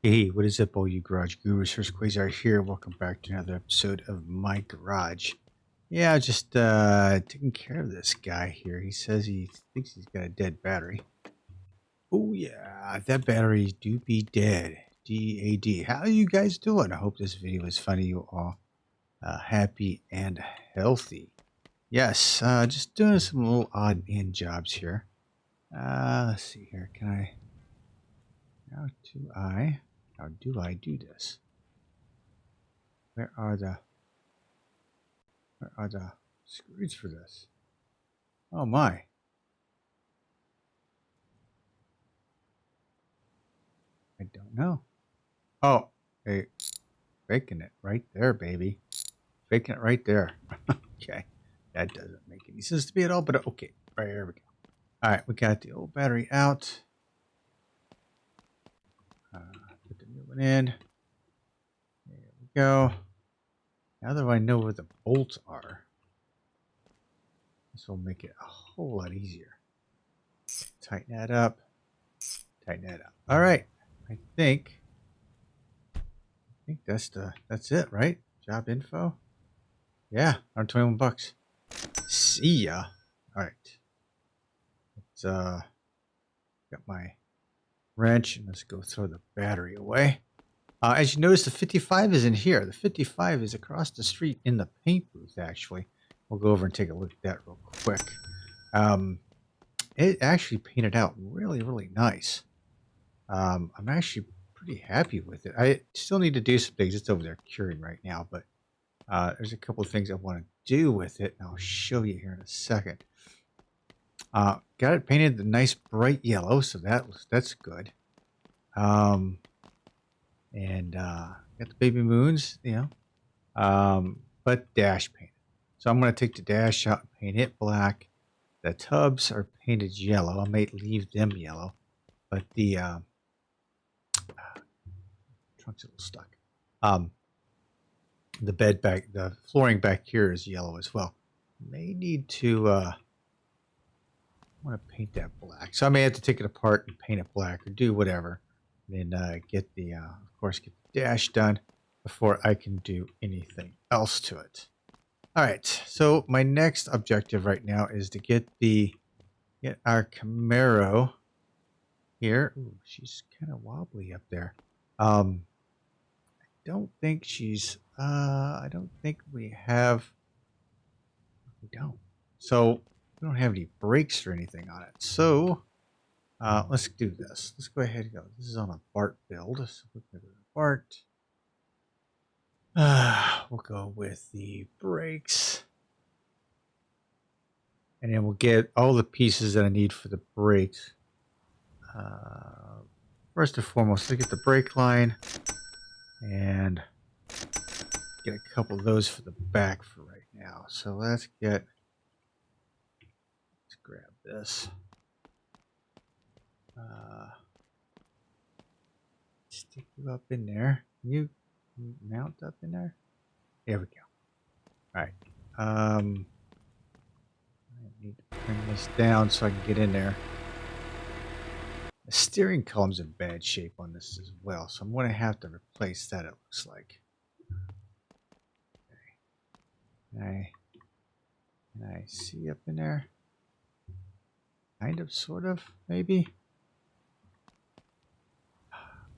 Hey, what is up, all you garage gurus? Hurst Quayzar here. Welcome back to another episode of my garage. Yeah, just taking care of this guy here. He says he thinks he's got a dead battery. Oh yeah, that battery do be dead. DAD. How are you guys doing? I hope this video is fun to you all. Happy and healthy. Yes, just doing some little odd man jobs here. Let's see here. How do I do this? Where are the screws for this? Oh my. I don't know. Oh, hey, faking it right there, baby. Faking it right there. Okay. That doesn't make any sense to me at all, but okay. Right, here we go. All right, we got the old battery out. Put the new one in. There we go. Now that I know where the bolts are, this will make it a whole lot easier. Tighten that up. Tighten that up. All right. I think that's it, right? Job info. Yeah, $121. See ya. All right. Let's got my wrench and let's go throw the battery away. As you notice, the 55 is in here. The 55 is across the street in the paint booth. Actually, we'll go over and take a look at that real quick. It actually painted out really, really nice. I'm actually pretty happy with it. I still need to do some things. It's over there curing right now, but there's a couple of things I want to do with it, and I'll show you here in a second. Got it painted the nice bright yellow, so that's good. And got the baby moons, but dash painted. So I'm going to take the dash out and paint it black. The tubs are painted yellow. I might leave them yellow, but the trunk's a little stuck. The flooring back here is yellow as well. May need to, I want to paint that black. So I may have to take it apart and paint it black or do whatever. And then get the, of course, get the dash done before I can do anything else to it. All right. So my next objective right now is to get our Camaro here. Ooh, she's kind of wobbly up there. I don't think she's, I don't think we don't. So we don't have any brakes or anything on it. So let's do this. Let's go ahead and go. This is on a BART build. So we're going to go to BART. We'll go with the brakes. And then we'll get all the pieces that I need for the brakes. First and foremost, let's get the brake line. And get a couple of those for the back for right now. So let's grab this. Stick you up in there. Can you mount up in there? There we go. All right. I need to bring this down so I can get in there. The steering column's in bad shape on this as well, so I'm going to have to replace that, it looks like. Okay. Can I see up in there? Kind of, sort of, maybe.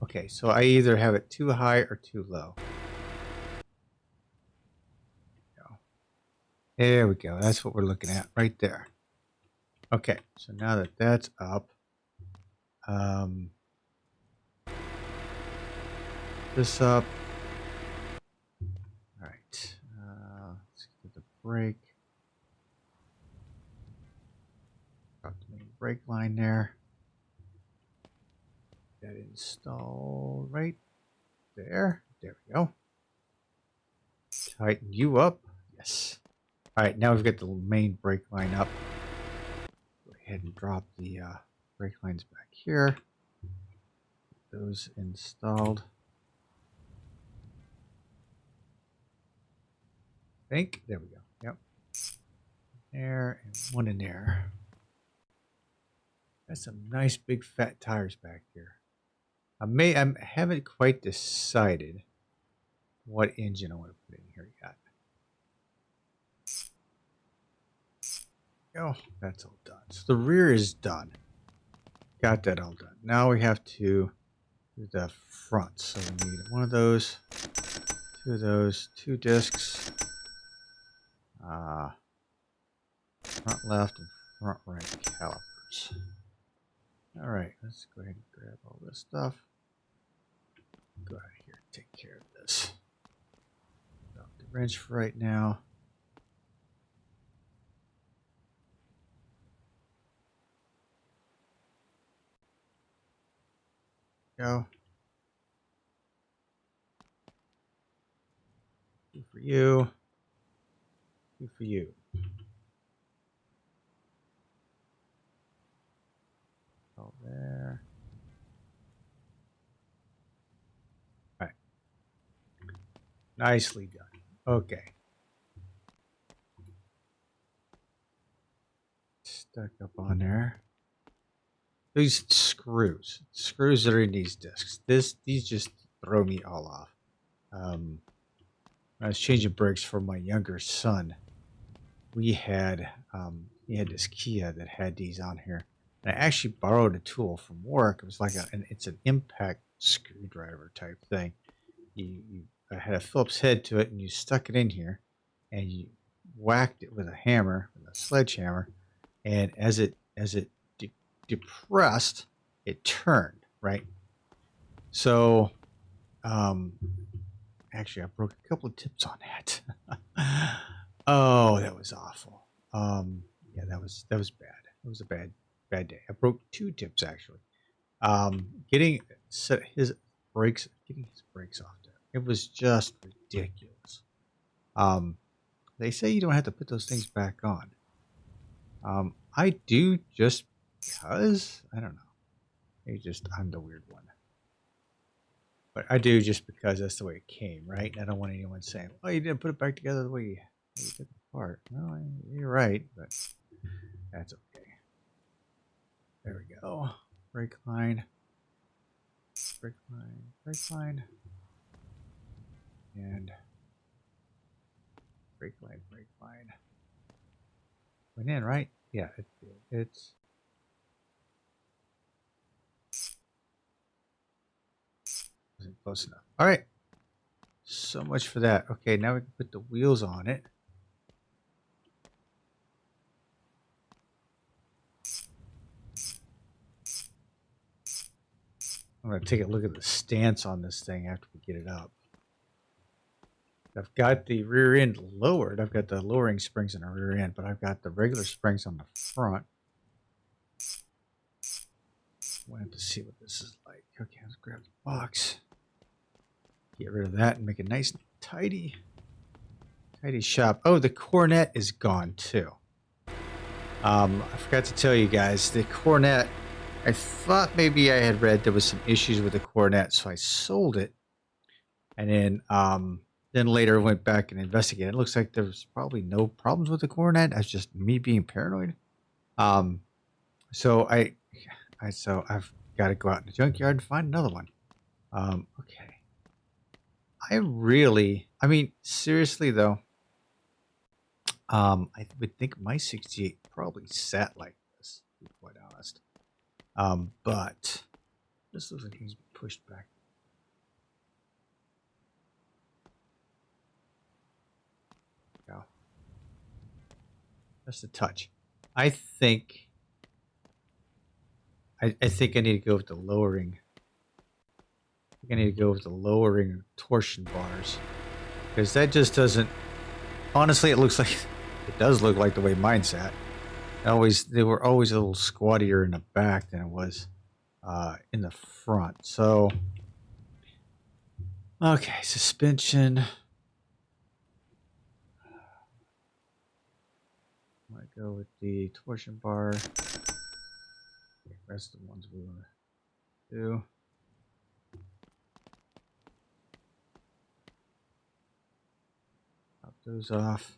Okay, so I either have it too high or too low. There we go. That's what we're looking at right there. Okay, so now that that's up, this up. All right, let's get the brake. Got the main brake line there. That installed right there. There we go. Tighten you up. Yes. All right, now we've got the main brake line up. Go ahead and drop the brake lines back here. Get those installed. I think. There we go. Yep. There and one in there. Got some nice big fat tires back here. I haven't quite decided what engine I want to put in here yet. Oh, that's all done. So the rear is done. Got that all done. Now we have to do the front. So we need one of those, two of those, two discs, front left and front right calipers. All right, let's go ahead and grab all this stuff. Go out of here and take care of this. Drop the wrench for right now. Go. Two for you. Two for you. All there. All right. Nicely done. Okay. Stuck up on there. These screws that are in these discs. These just throw me all off. When I was changing brakes for my younger son, we had he had this Kia that had these on here, and I actually borrowed a tool from work. It was like it's an impact screwdriver type thing. You had a Phillips head to it, and you stuck it in here, and you whacked it with a hammer, with a sledgehammer, and as it depressed, it turned, right? So, actually, I broke a couple of tips on that. Oh, that was awful. Yeah, that was bad. It was a bad day. I broke two tips actually. Getting his brakes off there. It was just ridiculous. They say you don't have to put those things back on. I do just because I don't know. I'm the weird one. But I do just because that's the way it came, right? And I don't want anyone saying, "Oh, you didn't put it back together the way you took it apart." No, you're right, but that's okay. There we go. Brake line, brake line, brake line, and brake line, brake line. Went in, right? Yeah, it's. Wasn't close enough. All right. So much for that. Okay, now we can put the wheels on it. I'm going to take a look at the stance on this thing after we get it up. I've got the rear end lowered. I've got the lowering springs in the rear end, but I've got the regular springs on the front. We'll have to see what this is like. Okay, let's grab the box. Get rid of that and make it nice and tidy. Tidy shop. Oh, the cornet is gone too. I forgot to tell you guys, the cornet, I thought maybe I had read there was some issues with the cornet, so I sold it. And then later went back and investigated. It looks like there was probably no problems with the cornet. That's just me being paranoid. So I've got to go out in the junkyard and find another one. Okay. I mean, seriously though, I would think my 68 probably sat like this, to be quite honest. But this looks like he's pushed back. Yeah. Just a touch. I think I think I need to go with the lowering. I think I need to go with the lowering torsion bars. Because that just doesn't, honestly, it looks like, it does look like the way mine sat. They were always a little squattier in the back than it was in the front. So, okay, suspension. Might go with the torsion bar. The rest of the ones we want to do. Pop those off.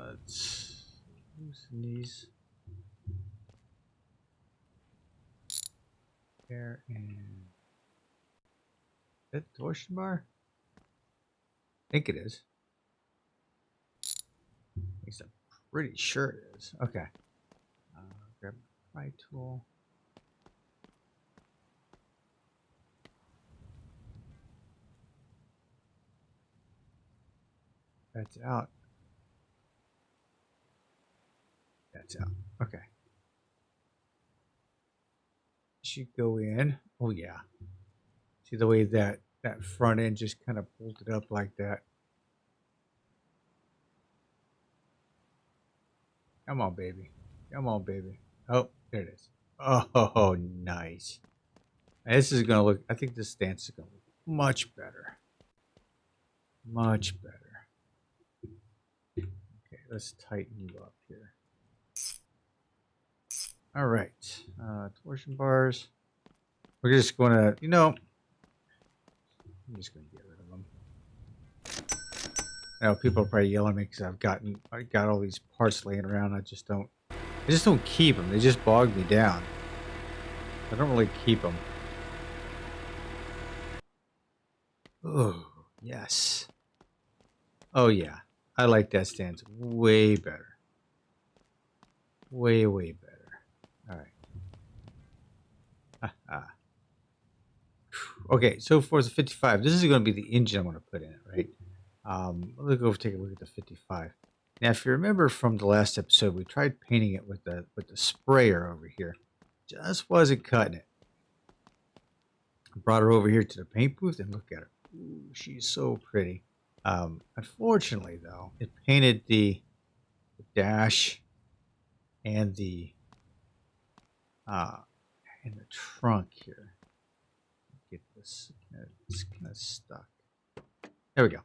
Let's loosen these. there, and is that the torsion bar? I think it is. At least I'm pretty sure it is. Okay. Grab my pry tool. That's out. That's out. Okay. Should go in. Oh yeah. See the way that front end just kind of bolted up like that. Come on, baby. Come on, baby. Oh, there it is. Oh, nice. And this is gonna look. I think this stance is gonna look much better. Much better. Okay, let's tighten you up here. All right, torsion bars. We're just gonna, you know, I'm just gonna get rid of them. I know people are probably yelling at me because I got all these parts laying around. I just don't keep them. They just bog me down. I don't really keep them. Oh, yes. Oh yeah, I like that stance way better. Way better. All right. Okay, so for the 55, this is going to be the engine I'm going to put in it, right? Let's go take a look at the 55. Now, if you remember from the last episode, we tried painting it with the sprayer over here. Just wasn't cutting it. I brought her over here to the paint booth and look at her. Ooh, she's so pretty. Unfortunately, though, it painted the dash and the trunk here. Get this. It's kind of stuck. There we go.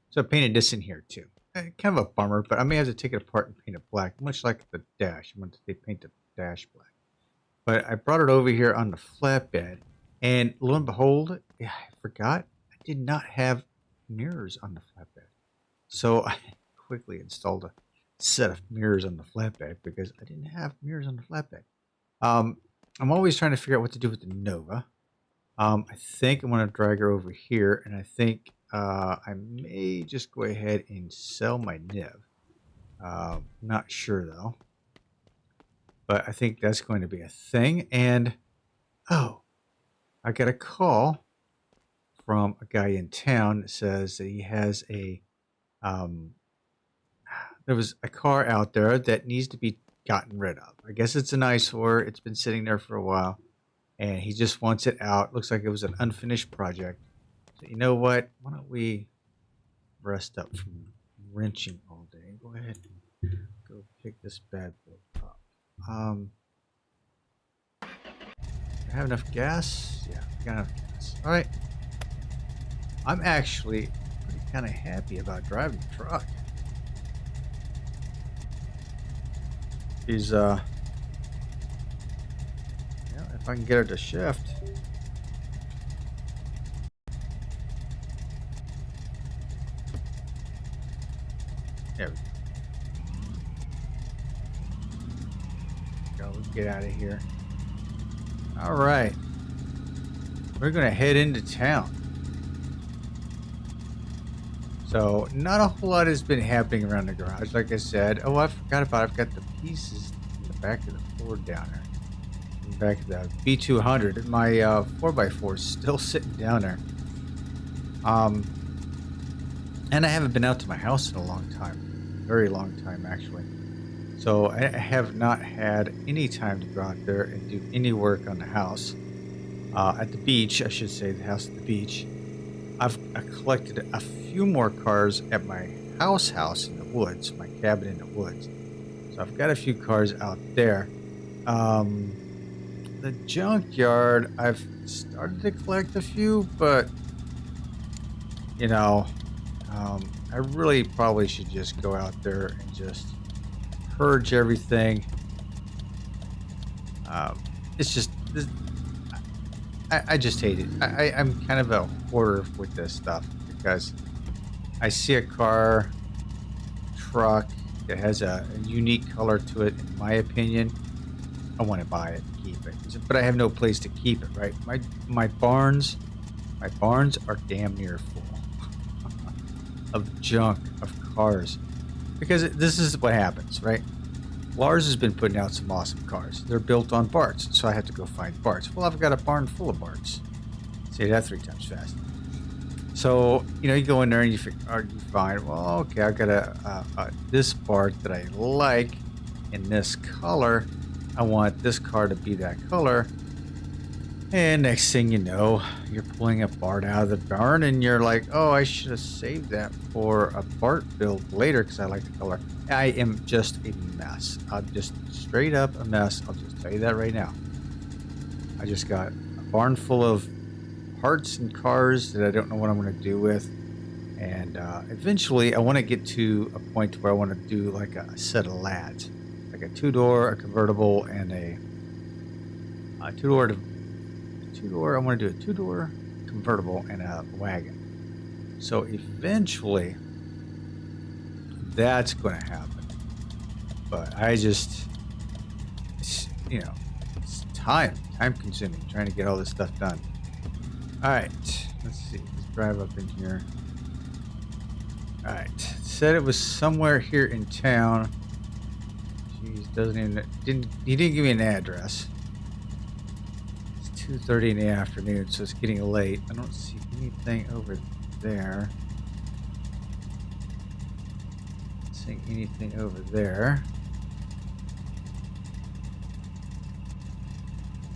So I painted this in here too. Kind of a bummer, but I may have to take it apart and paint it black, much like the dash. I'm going to paint the dash black. But I brought it over here on the flatbed, and lo and behold, I forgot I did not have mirrors on the flatbed. So I quickly installed a set of mirrors on the flatbed because I didn't have mirrors on the flatbed. I'm always trying to figure out what to do with the Nova. I think I'm going to drag her over here, and I think I may just go ahead and sell my Niv. Not sure though, but I think that's going to be a thing. And oh, I got a call from a guy in town that says that he has a there was a car out there that needs to be gotten rid of. I guess it's an eyesore. It's been sitting there for a while, and he just wants it out. Looks like it was an unfinished project. So you know what? Why don't we rest up from wrenching all day? Go ahead and go pick this bad boy up. I have enough gas? Yeah, I got enough gas. All right. I'm actually kind of happy about driving the truck. He's yeah, if I can get her to shift. There we go. Let's get out of here. All right. We're going to head into town. So, not a whole lot has been happening around the garage. Like I said, oh, I forgot about it. I've got the pieces in the back of the Ford down there. In the back of the B200. My 4x4 is still sitting down there. And I haven't been out to my house in a long time. Very long time, actually. So, I have not had any time to go out there and do any work on the house. At the beach, I should say, the house at the beach. I collected a few more cars at my house in the woods, my cabin in the woods. So I've got a few cars out there. The junkyard, I've started to collect a few, but you know, I really probably should just go out there and just purge everything. It's just I just hate it. I'm kind of a hoarder with this stuff because I see a car, truck that has a unique color to it, in my opinion, I want to buy it and keep it, but I have no place to keep it. Right, my barns are damn near full of junk, of cars, because this is what happens, right? Lars has been putting out some awesome cars. They're built on parts, so I have to go find parts. Well, I've got a barn full of parts. Say that 3 times fast. So, you go in there and you find, well, okay, I've got this part that I like in this color. I want this car to be that color. And next thing you know, you're pulling a part out of the barn and you're like, oh, I should have saved that for a part build later because I like the color. I am just a mess. I'm just straight up a mess. I'll just tell you that right now. I just got a barn full of parts and cars that I don't know what I'm going to do with. And eventually I want to get to a point where I want to do like a set of lads. Like a 2-door, a convertible, and a 2-door. I want to do a 2-door convertible and a wagon. So eventually that's going to happen. But I just, it's time consuming trying to get all this stuff done. All right, let's see. Let's drive up in here. All right, said it was somewhere here in town. Jeez, he didn't give me an address. 2:30 in the afternoon, so it's getting late. I don't see anything over there. Not seeing anything over there.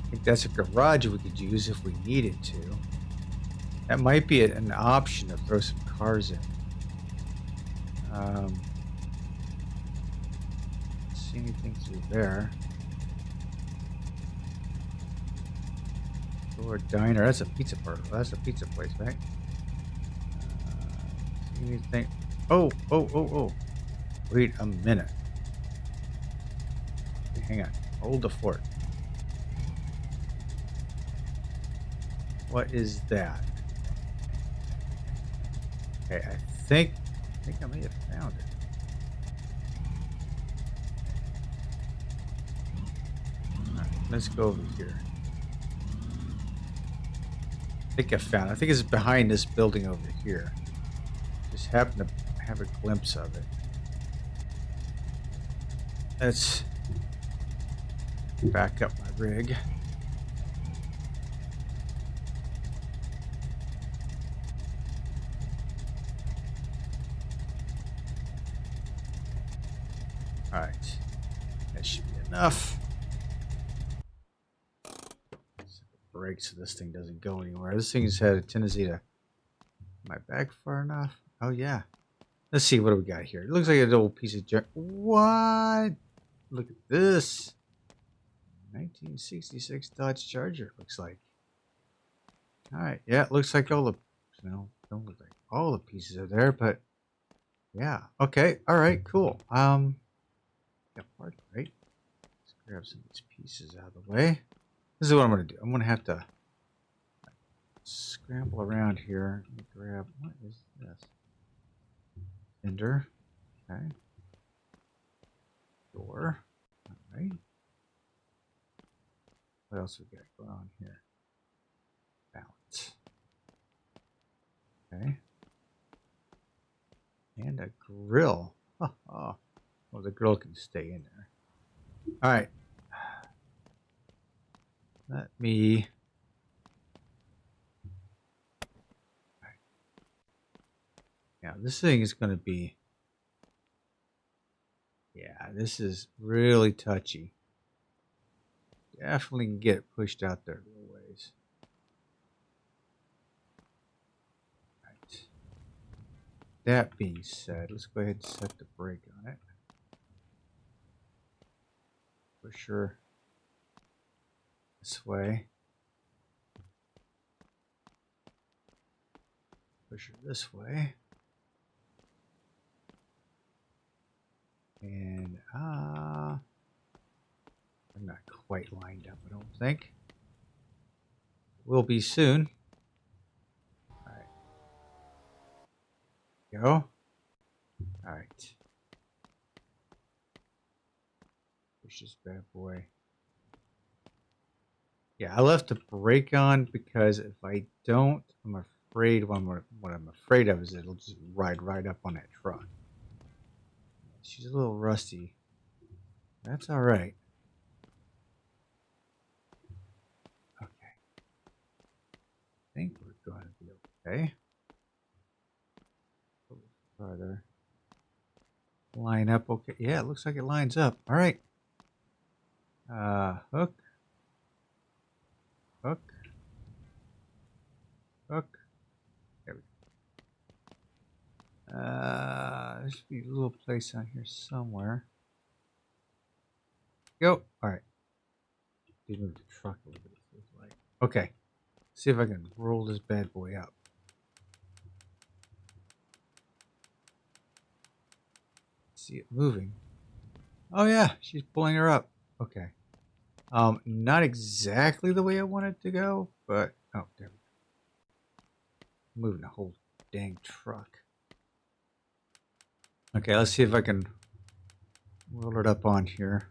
I think that's a garage we could use if we needed to. That might be an option to throw some cars in. Don't see anything through there. Or diner. That's a pizza parlor. That's a pizza place, right? Anything? Oh. Wait a minute. Okay, hang on. Hold the fort. What is that? Okay, I think I may have found it. All right, let's go over here. I think I found it. I think it's behind this building over here. Just happened to have a glimpse of it. Let's back up my rig. All right, that should be enough. Brake so this thing doesn't go anywhere. This thing's had a tendency to. Am I back far enough? Oh yeah. Let's see what do we got here. It looks like an old piece of junk. What? Look at this. 1966 Dodge Charger. Looks like. All right. Yeah, it looks like all the. Don't look like all the pieces are there, but yeah. Okay. All right. Cool. Got part right. Let's grab some of these pieces out of the way. This is what I'm going to do. I'm going to have to scramble around here and grab, what is this? Fender. Okay. Door. All right. What else we got going on here? Balance. Okay. And a grill. Oh, well, the grill can stay in there. All right. Let me. Yeah, this thing is going to be. Yeah, this is really touchy. Definitely can get it pushed out there a little ways. Right. That being said, let's go ahead and set the brake on it. Push her this way. Push her this way. And I'm not quite lined up, I don't think. Will be soon. All right. Go. All right. Push this bad boy Yeah, I left the brake on because if I don't, I'm afraid what I'm afraid of is it'll just ride right up on that truck. She's a little rusty. That's all right. Okay. I think we're going to be okay. A little farther. Line up. Okay. Yeah, it looks like it lines up. All right. Hook. Hook. Hook. There we go. There should be a little place on here somewhere. Go. All right. Did move the truck a little bit. It feels like. Okay. See if I can roll this bad boy up. See it moving. Oh yeah, she's pulling her up. Okay. Not exactly the way I want it to go, but oh, there we go. Moving the whole dang truck. Okay, let's see if I can roll it up on here.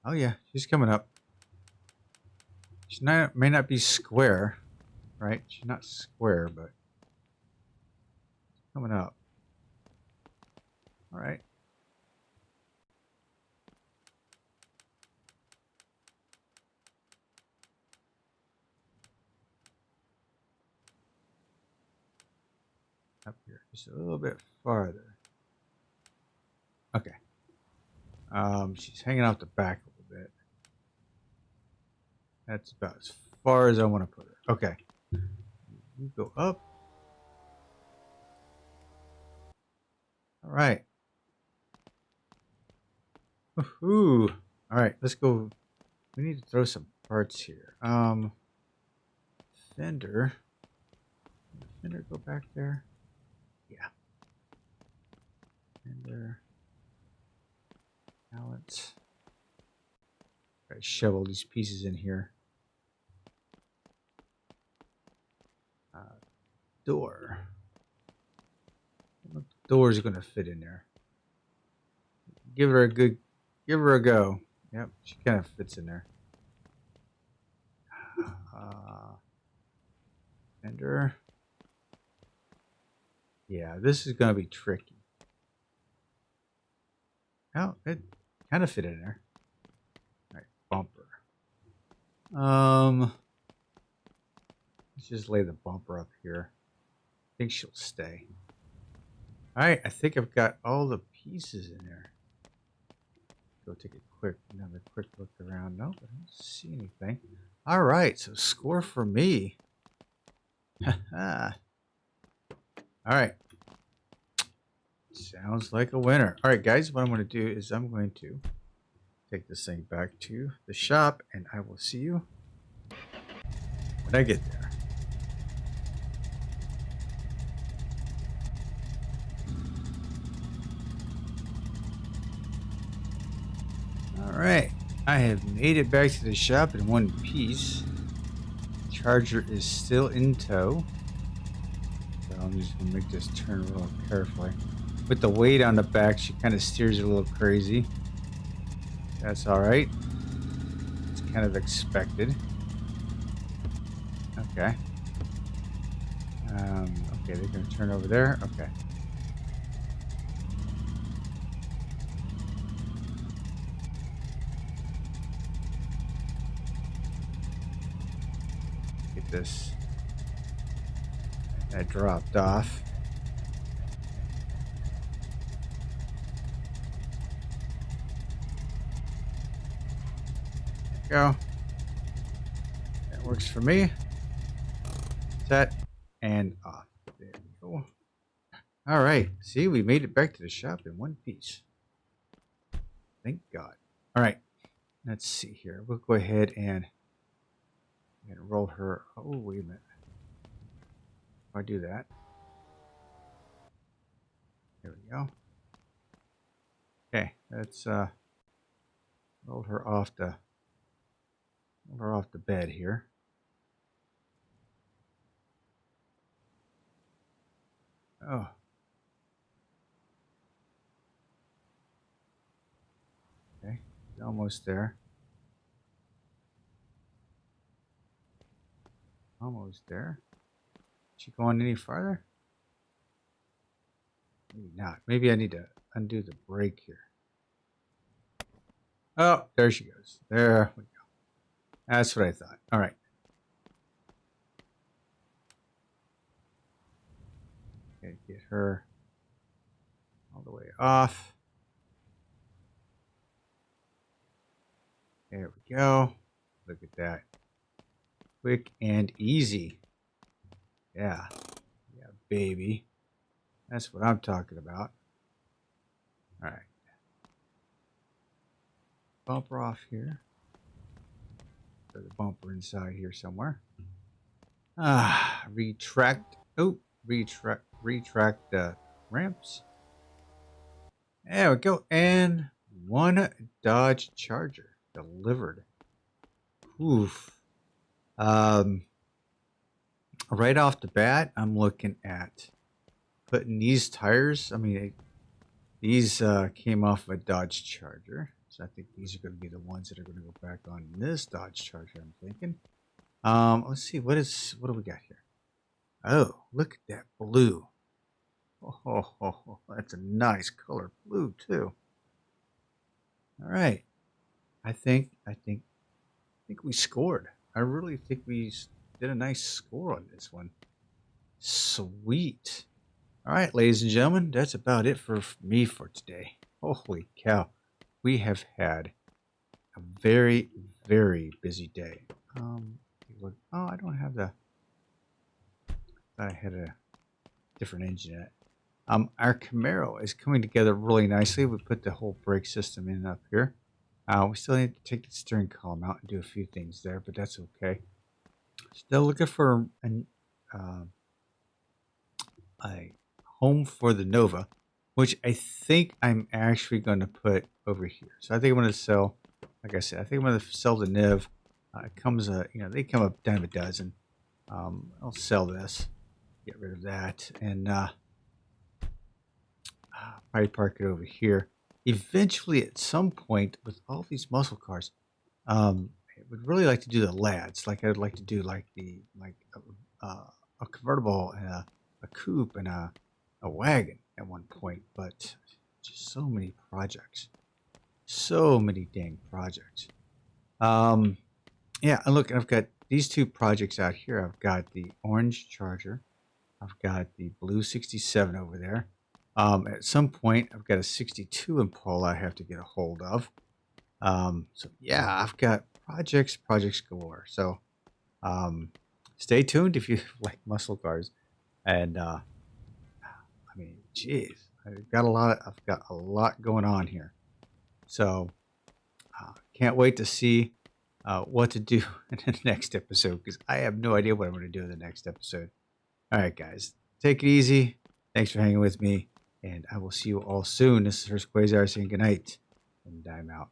Oh yeah, she's coming up. She may not be square, right? She's not square, but coming up. All right. Up here, just a little bit farther. Okay. She's hanging off the back a little bit. That's about as far as I want to put her. Okay. You go up. All right. Woohoo. All right, let's go. We need to throw some parts here. Fender. Fender go back there? Yeah. Fender. Balance. Gotta shovel these pieces in here. Door. The door's gonna fit in there. Give her a go. Yep, she kind of fits in there. Fender. Yeah, this is gonna be tricky. Oh, it kind of fit in there. All right, bumper. Let's just lay the bumper up here. I think she'll stay. All right, I think I've got all the pieces in there. Go take another quick look around. Nope, I don't see anything. All right, so score for me. All right. Sounds like a winner. All right, guys, what I'm going to do is I'm going to take this thing back to the shop, and I will see you when I get there. All right, I have made it back to the shop in one piece. Charger is still in tow. So I'm just going to make this turn real carefully. With the weight on the back, she kind of steers it a little crazy. That's all right. It's kind of expected. Okay. Okay, they're going to turn over there. Okay. Get this. That dropped off. Go. That works for me. Set and off. There we go. All right. See, we made it back to the shop in one piece. Thank God. All right. Let's see here. We'll go ahead and roll her. Oh, wait a minute. If I do that. There we go. Okay. Let's roll her off the bed here. Oh. Okay. Almost there. Almost there. Is she going any farther? Maybe not. Maybe I need to undo the brake here. Oh, there she goes. There we go. That's what I thought. All right. Okay, get her all the way off. There we go. Look at that. Quick and easy. Yeah. Yeah, baby. That's what I'm talking about. All right. Bumper off here. There's a bumper inside here somewhere. Retract. Oh, retract the ramps. There we go. And one Dodge Charger delivered. Oof. Right off the bat, I'm looking at putting these tires. I mean, these came off of a Dodge Charger. So I think these are going to be the ones that are going to go back on this Dodge Charger, I'm thinking. Let's see. What do we got here? Oh, look at that blue. Oh, that's a nice color blue too. All right. I think we scored. I really think we did a nice score on this one. Sweet. All right, ladies and gentlemen, that's about it for me for today. Holy cow. We have had a very, very busy day. Oh, I don't have the... I had a different engine in it. Our Camaro is coming together really nicely. We put the whole brake system in up here. We still need to take the steering column out and do a few things there, but that's okay. Still looking for a home for the Nova, which I think I'm actually going to put over here. So I think I'm going to sell, like I said, I think I'm going to sell the Niv. It comes, they come up dime a dozen. I'll sell this, get rid of that, and probably park it over here. Eventually, at some point, with all these muscle cars, I would really like to do the lads. Like I'd like to do like a convertible and a coupe and a wagon at one point. But just so many projects, so many dang projects. Yeah, and look, I've got these two projects out here. I've got the orange Charger. I've got the blue 67 over there. At some point, I've got a 62 Impala I have to get a hold of. So yeah, I've got projects galore. So stay tuned if you like muscle cars. And I mean, geez, I've got a lot going on here. So can't wait to see what to do in the next episode, because I have no idea what I'm going to do in the next episode. All right, guys, take it easy. Thanks for hanging with me, and I will see you all soon. This is Hurst Quayzar saying goodnight, and I'm out.